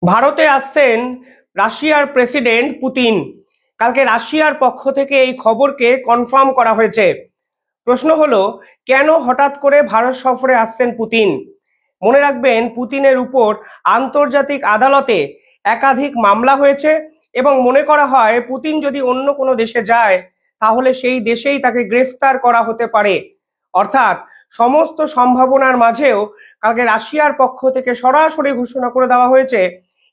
ভারতে আসছেন রাশিয়ার প্রেসিডেন্ট পুতিন। কালকে রাশিয়ার পক্ষ থেকে এই খবরকে কনফার্ম করা হয়েছে। প্রশ্ন হলো, কেন হঠাৎ করে ভারত সফরে আসছেন পুতিন? মনে রাখবেন, পুতিনের উপর আন্তর্জাতিক আদালতে একাধিক মামলা হয়েছে এবং মনে করা হয় পুতিন যদি অন্য কোনো দেশে যায় তাহলে সেই দেশেই তাকে গ্রেফতার করা হতে পারে। অর্থাৎ সমস্ত সম্ভাবনার মাঝেও কালকে রাশিয়ার পক্ষ থেকে সরাসরি ঘোষণা করে দেওয়া হয়েছে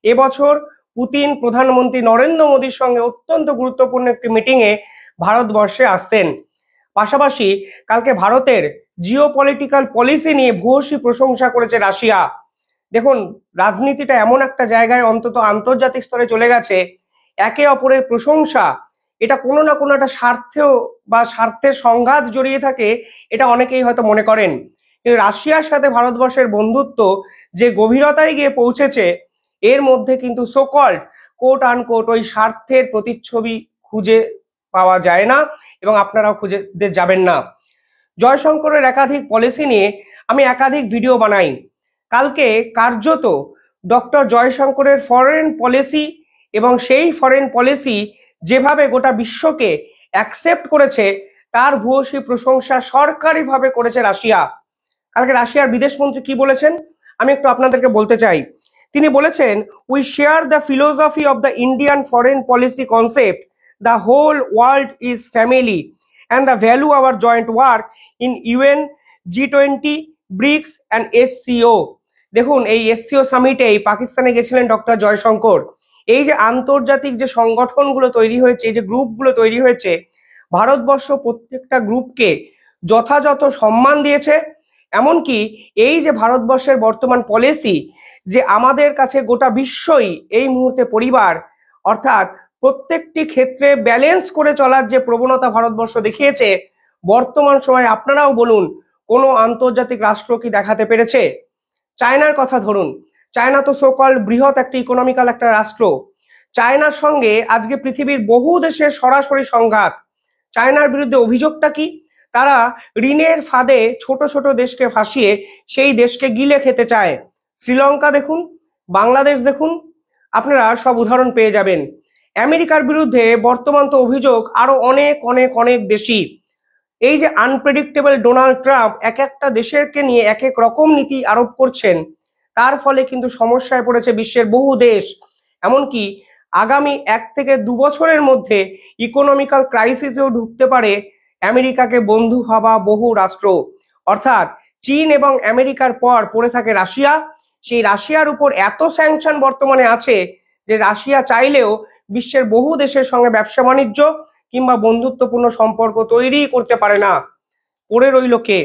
এবছর পুতিন প্রধানমন্ত্রী নরেন্দ্র মোদীর সঙ্গে অত্যন্ত গুরুত্বপূর্ণ একটি মিটিংয়ে ভারতবর্ষে আসছেন। পাশাপাশি কালকে ভারতের জিওপলিটিক্যাল পলিসি নিয়ে ভূয়সী প্রশংসা করেছে রাশিয়া। দেখুন, রাজনীতিটা এমন একটা জায়গায় অন্তত আন্তর্জাতিক স্তরে চলে গেছে, একে অপরের প্রশংসা, এটা কোনো না কোনো একটা স্বার্থেও বা স্বার্থের সংঘাত জড়িয়ে থাকে, এটা অনেকেই হয়তো মনে করেন। কিন্তু রাশিয়ার সাথে ভারতবর্ষের বন্ধুত্ব যে গভীরতায় গিয়ে পৌঁছেছে, এর মধ্যে কিন্তু সোকল্ড কোট আনকোট ওই স্বার্থের প্রতিচ্ছবি খুঁজে পাওয়া যায় না এবং আপনারাও খুঁজে যাবেন না। জয়শঙ্করের একাধিক পলিসি নিয়ে আমি একাধিক ভিডিও বানাই। কালকে কার্যত ডক্টর জয়শঙ্করের ফরেন পলিসি এবং সেই ফরেন পলিসি যেভাবে গোটা বিশ্বকে অ্যাকসেপ্ট করেছে তার ভূয়সী প্রশংসা সরকারিভাবে করেছে রাশিয়া। কালকে রাশিয়ার বিদেশমন্ত্রী কি বলেছেন আমি একটু আপনাদেরকে বলতে চাই। তিনি বলেছেন, we share the philosophy of the Indian foreign policy concept, the whole world is family and the value our joint work in UN, G20, BRICS and SCO। দেখুন, এই SCO সামিটে পাকিস্তানে গেছিলেন ডক্টর জয়শঙ্কর। এই যে আন্তর্জাতিক যে সংগঠনগুলো তৈরি হয়েছে, এই যে গ্রুপগুলো তৈরি হয়েছে, ভারতবর্ষ প্রত্যেকটা গ্রুপকে যথাযথ সম্মান দিয়েছে। এমনকি এই যে ভারতবর্ষের বর্তমান পলিসি, যে আমাদের কাছে গোটা বিশ্বই এই মুহূর্তে পরিবার, অর্থাৎ প্রত্যেকটি ক্ষেত্রে ব্যালেন্স করে চলার যে প্রবণতা ভারতবর্ষ দেখিয়েছে, বর্তমান সময়ে আপনারাও বলুন কোনো আন্তর্জাতিক রাষ্ট্র কি দেখাতে পেরেছে? চায়নার কথা ধরুন, চায়না তো সোকল্ড বৃহৎ একটা ইকোনমিক্যাল একটা রাষ্ট্র। চায়নার সঙ্গে আজকে পৃথিবীর বহু দেশের সরাসরি সংঘাত। চায়নার বিরুদ্ধে অভিযোগটা কি? তারা ঋণের ফাঁদে ছোট ছোট দেশকে ফাঁসিয়ে সেই দেশকে গিলে খেতে চায়। শ্রীলঙ্কা দেখুন, বাংলাদেশ দেখুন, আপনারা সব উদাহরণ পেয়ে যাবেন। আমেরিকার বিরুদ্ধে বর্তমান তো অভিযোগ আরো অনেক অনেক অনেক বেশি। এই যে আনপ্রেডিক্টেবল ডোনাল্ড ট্রাম্প এক একটা দেশেরকে নিয়ে এক এক রকম নীতি আরোপ করছেন, তার ফলে কিন্তু সমস্যায় পড়েছে বিশ্বের বহু দেশ। এমনকি আগামী 1 থেকে 2 বছরের মধ্যে ইকোনমিক্যাল ক্রাইসিসেও ঢুকতে পারে আমেরিকাকে বন্ধু ভাবা বহু রাষ্ট্র। অর্থাৎ চীন এবং আমেরিকার পর পড়ে থাকে রাশিয়া। সেই রাশিয়ার উপর এত স্যাংশন বর্তমানে আছে যে রাশিয়া চাইলেও বিশ্বের বহু দেশের সঙ্গে ব্যবসা বাণিজ্য কিংবা বন্ধুত্বপূর্ণ সম্পর্ক তৈরি করতে পারে না। পড়ে রইল কে?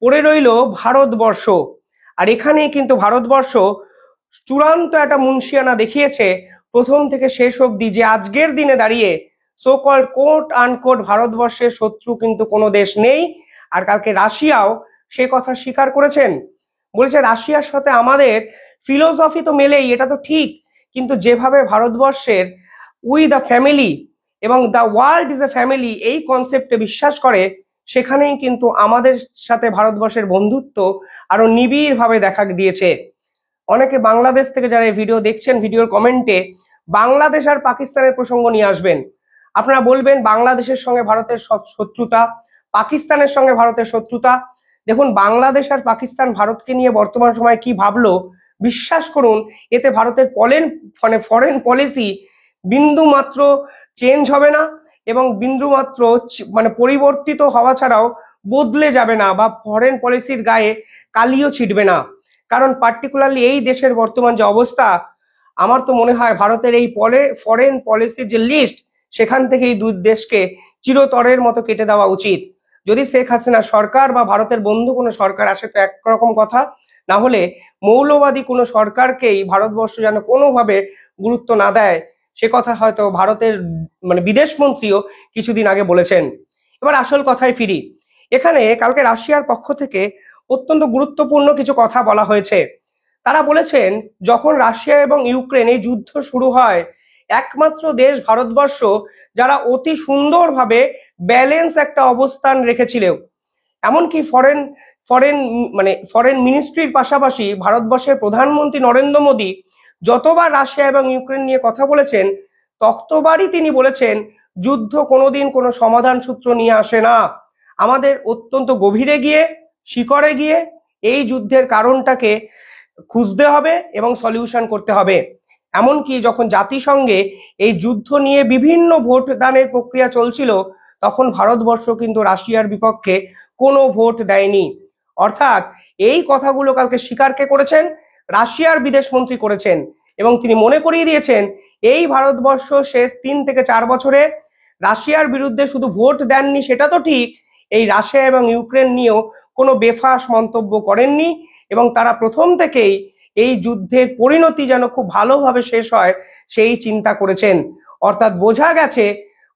পড়ে রইল ভারতবর্ষ। আর এখানেই কিন্তু ভারতবর্ষ চূড়ান্ত একটা মুনশিয়ানা দেখিয়েছে প্রথম থেকে শেষ অবধি, যে আজকের দিনে দাঁড়িয়ে সোকল্ড কোট আনকোট ভারতবর্ষের শত্রু কিন্তু কোনো দেশ নেই। আর কালকে রাশিয়াও সে কথা স্বীকার করেছেন, বলেছে রাশিয়ার সাথে আমাদের ফিলোসফি তো মেলেই, এটা তো ঠিক, কিন্তু যেভাবে ভারতবর্ষের উই দ্য ফ্যামিলি এবং the world is a family এই কনসেপ্টে বিশ্বাস করে, সেখানেই কিন্তু আমাদের সাথে ভারতবর্ষের বন্ধুত্ব আরো নিবিড়ভাবে দেখা দিয়েছে। অনেকে বাংলাদেশ থেকে যারা এই ভিডিও দেখছেন, ভিডিওর কমেন্টে বাংলাদেশ আর পাকিস্তানের প্রসঙ্গ নিয়ে আসবেন। আপনারা বলবেন বাংলাদেশের সঙ্গে ভারতের শত্রুতা, পাকিস্তানের সঙ্গে ভারতের শত্রুতা। দেখুন, বাংলাদেশ আর পাকিস্তান ভারতকে নিয়ে বর্তমান সময়ে কি ভাবলো, বিশ্বাস করুন এতে ভারতের ফরেন পলিসি বিন্দু মাত্র চেঞ্জ হবে না এবং বিন্দু মাত্র পরিবর্তিত হওয়া ছাড়াও বদলে যাবে না, বা ফরেন পলিসির গায়ে কালিও ছিটবে না। কারণ পার্টিকুলারলি এই দেশের বর্তমান যে অবস্থা, আমার তো মনে হয় ভারতের এই ফরেন পলিসির যে লিস্ট, সেখান থেকে এই দুই দেশকে চিরতরের মতো কেটে দেওয়া উচিত। যদি শেখ হাসিনা সরকার বা ভারতের বন্ধু কোনো সরকার আসে তো একরকম কথা, না হলে মৌলবাদী কোনো সরকারকেই ভারতবর্ষ যেন কোনোভাবে গুরুত্ব না দেয়, সে কথা হয়তো ভারতের বিদেশমন্ত্রীও কিছুদিন আগে বলেছেন। এবার আসল কথায় ফিরি। এখানে কালকে রাশিয়ার পক্ষ থেকে অত্যন্ত গুরুত্বপূর্ণ কিছু কথা বলা হয়েছে। তারা বলেছেন, যখন রাশিয়া এবং ইউক্রেন এই যুদ্ধ শুরু হয়, একমাত্র দেশ ভারতবর্ষ যারা অতি সুন্দরভাবে ব্যালেন্স একটা অবস্থান রেখেছিল। এমনকি ফরেন ফরেন ফরেন মিনিস্ট্রির পাশাপাশি ভারতবর্ষের প্রধানমন্ত্রী নরেন্দ্র মোদী যতবার রাশিয়া এবং ইউক্রেন নিয়ে কথা বলেছেন ততবারই তিনি বলেছেন যুদ্ধ কোনোদিন কোনো সমাধান সূত্র নিয়ে আসে না, আমাদের অত্যন্ত গভীরে গিয়ে শিকড়ে গিয়ে এই যুদ্ধের কারণটাকে খুঁজতে হবে এবং সলিউশন করতে হবে। এমনকি যখন জাতিসংঘে এই যুদ্ধ নিয়ে বিভিন্ন ভোট দানের প্রক্রিয়া চলছিল তখন ভারতবর্ষ কিন্তু রাশিয়ার বিপক্ষে কোনো ভোট দেয়নি। অর্থাৎ এই কথাগুলো কালকে স্বীকার কে করেছেন? রাশিয়ার বিদেশমন্ত্রী করেছেন, এবং তিনি মনে করিয়ে দিয়েছেন এই ভারতবর্ষ শেষ 3 থেকে 4 বছরে রাশিয়ার বিরুদ্ধে শুধু ভোট দেননি সেটা তো ঠিক, এই রাশিয়া এবং ইউক্রেন নিয়েও কোনো বেফাঁস মন্তব্য করেননি, এবং তারা প্রথম থেকেই এই যুদ্ধের পরিণতি যেন খুব ভালোভাবে শেষ হয় সেই চিন্তা করেছেন। অর্থাৎ বোঝা গেছে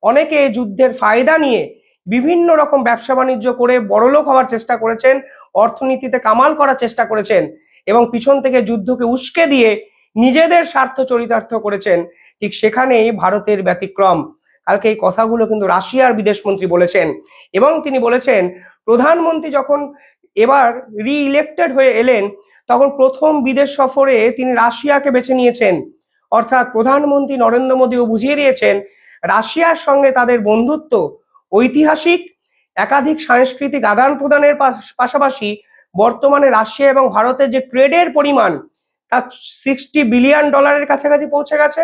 অনেকে এই যুদ্ধের ফায়দা নিয়ে বিভিন্ন রকম ব্যবসা বাণিজ্য করে বড়লোক হওয়ার চেষ্টা করেছেন, অর্থনীতিতে কামাল করার চেষ্টা করেছেন, এবং পিছন থেকে যুদ্ধকে উস্কে দিয়ে নিজেদের স্বার্থ চরিতার্থ করেছেন। ঠিক সেখানেই ভারতের ব্যতিক্রম। কালকে এই কথাগুলো কিন্তু রাশিয়ার বিদেশমন্ত্রী বলেছেন, এবং তিনি বলেছেন প্রধানমন্ত্রী যখন এবার রি-ইলেক্টেড হয়ে এলেন তখন প্রথম বিদেশ সফরে তিনি রাশিয়াকে বেছে নিয়েছেন। অর্থাৎ প্রধানমন্ত্রী নরেন্দ্র মোদীও বুঝিয়ে দিয়েছেন রাশিয়ার সঙ্গে তাদের বন্ধুত্ব ঐতিহাসিক, একাধিক সাংস্কৃতিক আদান প্রদানের পাশাপাশি বর্তমানে রাশিয়া এবং ভারতের যে ট্রেডের পরিমাণ তা $60 বিলিয়ন কাছাকাছি পৌঁছে গেছে,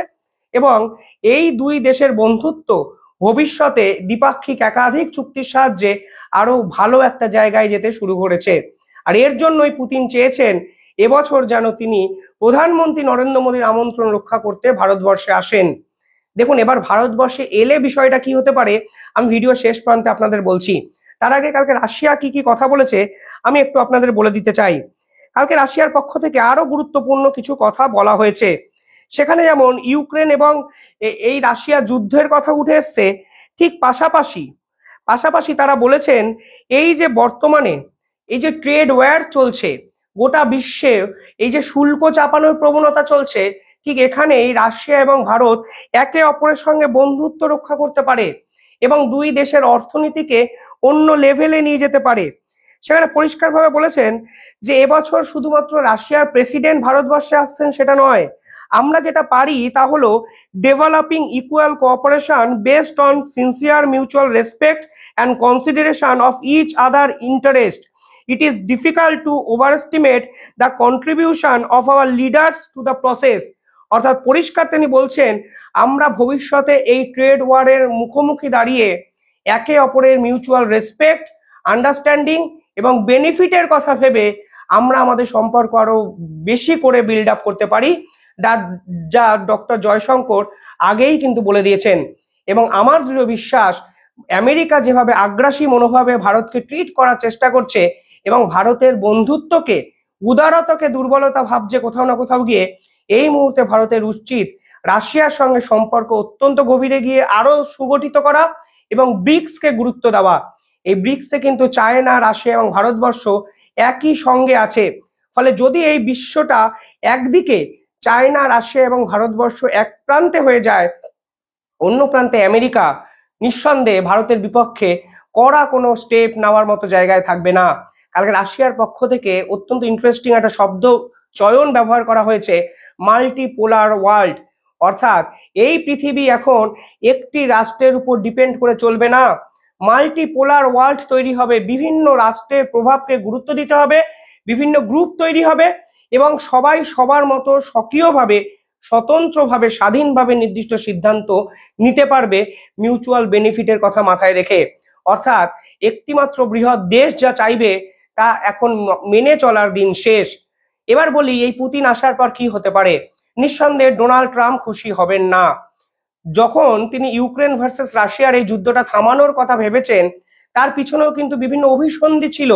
এবং এই দুই দেশের বন্ধুত্ব ভবিষ্যতে দ্বিপাক্ষিক একাধিক চুক্তির সাহায্যে আরো ভালো একটা জায়গায় যেতে শুরু করেছে। আর এর জন্যই পুতিন চেয়েছেন এবছর যেন তিনি প্রধানমন্ত্রী নরেন্দ্র মোদীর আমন্ত্রণ রক্ষা করতে ভারতবর্ষে আসেন। দেখুন এবার ভারতবর্ষে এলে বিষয়টা কি হতে পারে আমি ভিডিও শেষ প্রান্তে আপনাদের বলছি। তার আগে কালকে রাশিয়া কি কি কথা বলেছে আমি একটু আপনাদের বলে দিতে চাই। কালকে রাশিয়ার পক্ষ থেকে আরো গুরুত্বপূর্ণ কিছু কথা বলা হয়েছে। সেখানে যেমন ইউক্রেন এবং এই রাশিয়া যুদ্ধের কথা উঠে এসছে, ঠিক পাশাপাশি তারা বলেছেন এই যে বর্তমানে এই যে ট্রেড ওয়্যার চলছে গোটা বিশ্বে, এই যে শুল্ক চাপানোর প্রবণতা চলছে, ঠিক এখানেই রাশিয়া এবং ভারত একে অপরের সঙ্গে বন্ধুত্ব রক্ষা করতে পারে এবং দুই দেশের অর্থনীতিকে অন্য লেভেলে নিয়ে যেতে পারে। সেখানে পরিষ্কারভাবে বলেছেন যে এবছর শুধুমাত্র রাশিয়ার প্রেসিডেন্ট ভারতবর্ষে আসছেন সেটা নয়, আমরা যেটা পারি তা হলো developing equal cooperation based on sincere mutual respect and consideration of each other interest. It is difficult to overestimate the contribution of our leaders to the process. অর্থাৎ পরিষ্কার তিনি বলছেন আমরা ভবিষ্যতে এই ট্রেড ওয়ারের মুখোমুখি দাঁড়িয়ে একে অপরের মিউচুয়াল রেসপেক্ট, আন্ডারস্ট্যান্ডিং এবং বেনিফিটের কথা ভেবে আমরা আমাদের সম্পর্ক আরো বেশি করে বিল্ড আপ করতে পারি, যা ডক্টর জয়শঙ্কর আগেই কিন্তু বলে দিয়েছেন। এবং আমার দৃঢ় বিশ্বাস আমেরিকা যেভাবে আগ্রাসী মনোভাবে ভারতকে ট্রিট করার চেষ্টা করছে এবং ভারতের বন্ধুত্বকে উদারতাকে দুর্বলতা ভাবছে কোথাও না কোথাও গিয়ে, এই মুহূর্তে ভারতের উচিত রাশিয়ার সঙ্গে সম্পর্ক অত্যন্ত গভীরে গিয়ে আরো সুগঠিত করা এবং ব্রিক্সকে গুরুত্ব দেওয়া। এই ব্রিক্সে কিন্তু চায়না, রাশিয়া এবং ভারতবর্ষ একই সঙ্গে আছে। ফলে যদি এই বিশ্বটা একদিকে চায়না, রাশিয়া এবং ভারতবর্ষ এক প্রান্তে হয়ে যায়, অন্য প্রান্তে আমেরিকা নিঃসন্দেহে ভারতের বিপক্ষে কড়া কোনো স্টেপ নেওয়ার মতো জায়গায় থাকবে না। কালকে রাশিয়ার পক্ষ থেকে অত্যন্ত ইন্টারেস্টিং একটা শব্দ চয়ন ব্যবহার করা হয়েছে, মাল্টিপোলার ওয়ার্ল্ড। অর্থাৎ এই পৃথিবী এখন একটি রাষ্ট্রের উপর ডিপেন্ড করে চলবে না, মাল্টিপোলার ওয়ার্ল্ড তৈরি হবে। বিভিন্ন রাষ্ট্রের প্রভাবকে গুরুত্ব দিতে হবে, বিভিন্ন গ্রুপ তৈরি হবে এবং সবাই সবার মতো স্বকীয়ভাবে, স্বতন্ত্রভাবে, স্বাধীনভাবে নির্দিষ্ট সিদ্ধান্ত নিতে পারবে মিউচুয়াল বেনিফিটের কথা মাথায় রেখে। অর্থাৎ একটিমাত্র বৃহৎ দেশ যা চাইবে তা এখন মেনে চলার দিন শেষ। এবার বলি এই পুতিন আসার পর কি হতে পারে। নিঃসন্দেহে ডোনাল্ড ট্রাম্প খুশি হবেন না। যখন তিনি ইউক্রেন ভার্সেস রাশিয়ার এই যুদ্ধটা থামানোর কথা ভেবেছেন তার পিছনেও কিন্তু বিভিন্ন অভিসন্ধি ছিল।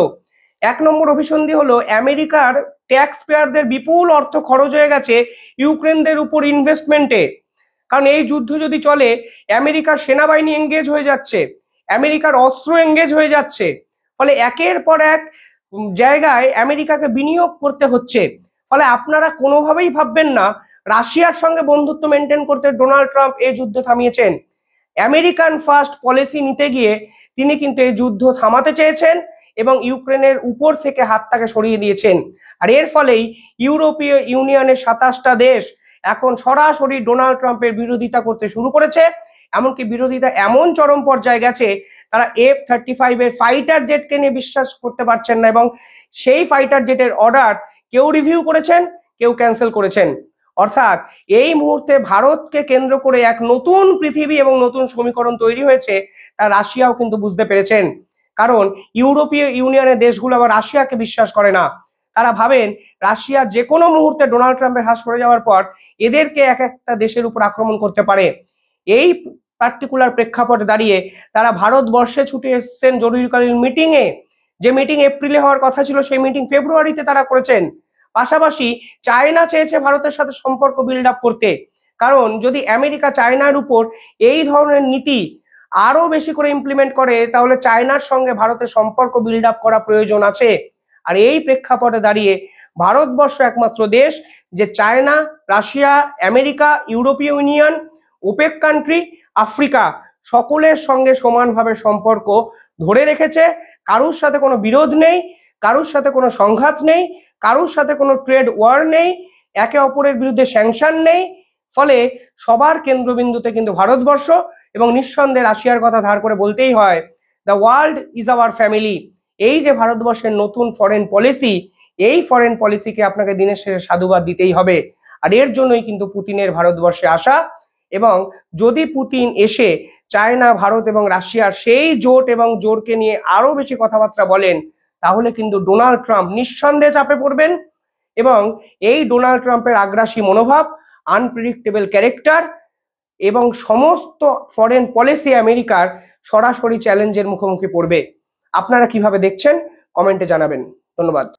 1 নম্বর অভিসন্ধি হলো আমেরিকার ট্যাক্স পেয়ারদের বিপুল অর্থ খরচ হয়ে গেছে ইউক্রেনদের উপর ইনভেস্টমেন্টে, কারণ এই যুদ্ধ যদি চলে আমেরিকার সেনাবাহিনী এঙ্গেজ হয়ে যাচ্ছে, আমেরিকার অস্ত্র এঙ্গেজ হয়ে যাচ্ছে, ফলে একের পর এক জায়গায় আমেরিকাকে বিনিয়োগ করতে হচ্ছে। ফলে আপনারা কোনোভাবেই ভাববেন না রাশিয়ার সঙ্গে বন্ধুত্ব মেনটেন করতে ডোনাল্ড ট্রাম্প এই যুদ্ধ থামিয়েছেন। আমেরিকান ফার্স্ট পলিসি নিতে গিয়ে তিনি কিন্তু এই যুদ্ধ থামাতে চেয়েছেন এবং ইউক্রেনের উপর থেকে হাতটাকে সরিয়ে দিয়েছেন। আর এর ফলেই ইউরোপীয় ইউনিয়নের 27টা দেশ এখন সরাসরি ডোনাল্ড ট্রাম্পের বিরোধিতা করতে শুরু করেছে। এমনকি বিরোধিতা এমন চরম পর্যায়ে গেছে, তারা F-35 এর ফাইটার জেটকে নিয়ে বিশ্বাস করতে পারছেন না, এবং সেই ফাইটার জেটের অর্ডার কেউ রিভিউ করেছেন, কেউ ক্যান্সেল করেছেন। অর্থাৎ এই মুহূর্তে ভারতকে কেন্দ্র করে এক নতুন পৃথিবী এবং নতুন সমীকরণ তৈরি হয়েছে, তা রাশিয়াও কিন্তু বুঝতে পেরেছেন। কারণ ইউরোপীয় ইউনিয়নের দেশগুলো আবার রাশিয়াকে বিশ্বাস করে না। তারা ভাবেন রাশিয়া যে কোনো মুহূর্তে ডোনাল্ড ট্রাম্পের হাত সরে যাওয়ার পর এদেরকে এক একটা দেশের উপর আক্রমণ করতে পারে। এই পার্টিকুলার প্রেক্ষাপটে দাঁড়িয়ে তারা ভারতবর্ষে ছুটে এসেছেন জরুরিকালীন মিটিংয়ে। যে মিটিং এপ্রিলে হওয়ার কথা ছিল, সেই মিটিং ফেব্রুয়ারিতে তারা করেছেন। পাশাপাশি চায়না চেয়েছে ভারতের সাথে সম্পর্ক বিল্ড আপ করতে, কারণ যদি আমেরিকা চায়নার উপর এই ধরনের নীতি আরো বেশি করে ইমপ্লিমেন্ট করে, তাহলে চায়নার সঙ্গে ভারতের সম্পর্ক বিল্ড আপ করা প্রয়োজন আছে। আর এই প্রেক্ষাপটে দাঁড়িয়ে ভারতবর্ষ একমাত্র দেশ যে চায়না, রাশিয়া, আমেরিকা, ইউরোপীয় ইউনিয়ন, ওপেক কান্ট্রি, আফ্রিকা সকলের সঙ্গে সমানভাবে সম্পর্ক ধরে রেখেছে। কারুর সাথে কোনো বিরোধ নেই, কারুর সাথে কোনো সংঘাত নেই, কারুর সাথে কোনো ট্রেড ওয়ার নেই, একে অপরের বিরুদ্ধে স্যাংশন নেই। ফলে সবার কেন্দ্রবিন্দুতে কিন্তু ভারতবর্ষ, এবং নিঃসন্দেহে রাশিয়ার কথা ধার করে বলতেই হয়, the world is our family. এই যে ভারতবর্ষের নতুন ফরেন পলিসি, এই ফরেন পলিসিকে আপনাকে দিনের শেষে সাধুবাদ দিতেই হবে। আর এর জন্যই কিন্তু পুতিনের ভারতবর্ষে আসা। এবং যদি পুতিন এসে চায়না, ভারত এবং রাশিয়ার সেই জোট এবং জোরকে নিয়ে আরো বেশি কথাবার্তা বলেন, তাহলে কিন্তু ডোনাল্ড ট্রাম্প নিঃসন্দেহে চাপে পড়বেন। এবং এই ডোনাল্ড ট্রাম্পের আগ্রাসী মনোভাব, আনপ্রেডিক্টেবল ক্যারেক্টার এবং সমস্ত ফরেন পলিসি আমেরিকার সরাসরি চ্যালেঞ্জের মুখোমুখি পড়বে। আপনারা কিভাবে দেখছেন কমেন্টে জানাবেন। ধন্যবাদ।